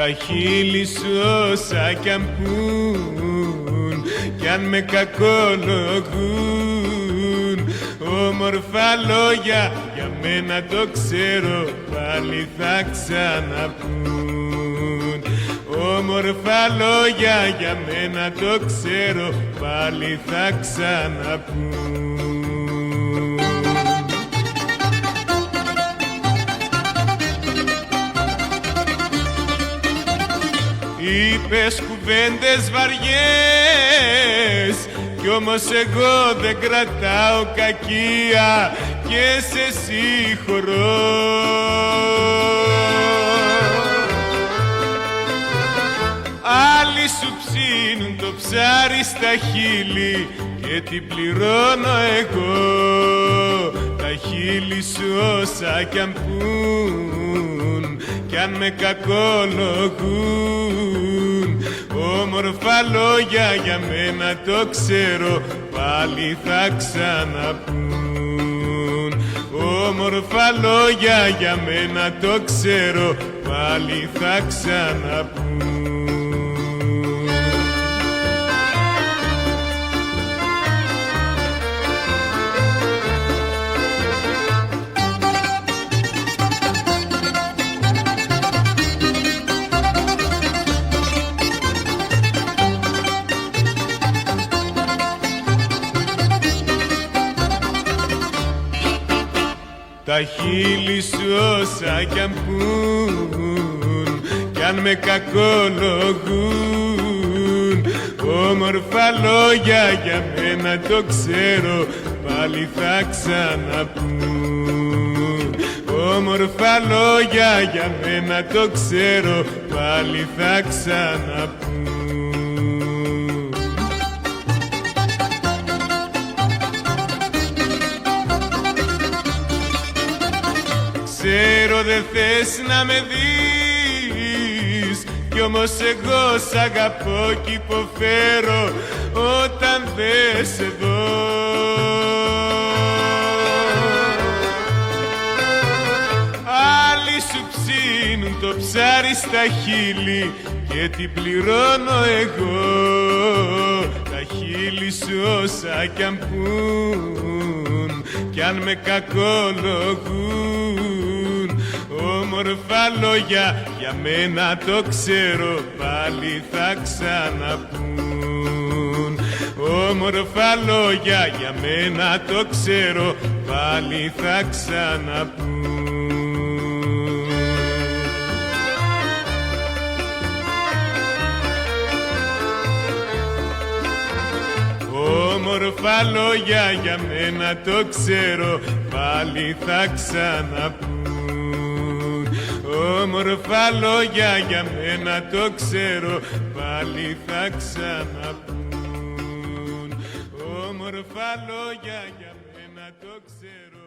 Τα χείλη σου όσα κι αν πουν, κι αν με κακολογούν, όμορφα λόγια για μένα το ξέρω, πάλι θα ξαναπούν. Όμορφα λόγια για μένα το ξέρω, πάλι θα ξαναπούν. Είπες κουβέντες βαριές, κι όμως εγώ δεν κρατάω κακία και σε συγχωρώ. Άλλοι σου ψήνουν το ψάρι στα χείλη και τι πληρώνω εγώ. Τα χείλη σου όσα κι αν πουν, κι αν με κακολογούν, όμορφα λόγια για μένα το ξέρω, πάλι θα ξαναπούν. Όμορφα λόγια για μένα το ξέρω, πάλι θα ξαναπούν. Τα χείλη σου όσα κι αν πουν, κι αν με κακολογούν, όμορφα λόγια για μένα το ξέρω, πάλι θα ξαναπούν. Όμορφα λόγια για μένα το ξέρω, πάλι θα ξαναπούν. Ξέρω δεν θες να με δεις, κι όμως εγώ σ' αγαπώ κι υποφέρω όταν δεν σε δω. Άλλοι σου ψήνουν το ψάρι στα χείλη και τι πληρώνω εγώ. Τα χείλη σου όσα κι αν πουν, κι αν με κακολογούν, όμορφα λόγια για μένα το ξέρω, πάλι θα ξαναπούν. Όμορφα λόγια για μένα το ξέρω, πάλι θα ξαναπούν. Όμορφα λόγια για μένα το ξέρω, πάλι θα ξαναπούν. Όμορφα λόγια για μένα το ξέρω, πάλι θα ξαναπούν. Όμορφα λόγια για μένα το ξέρω.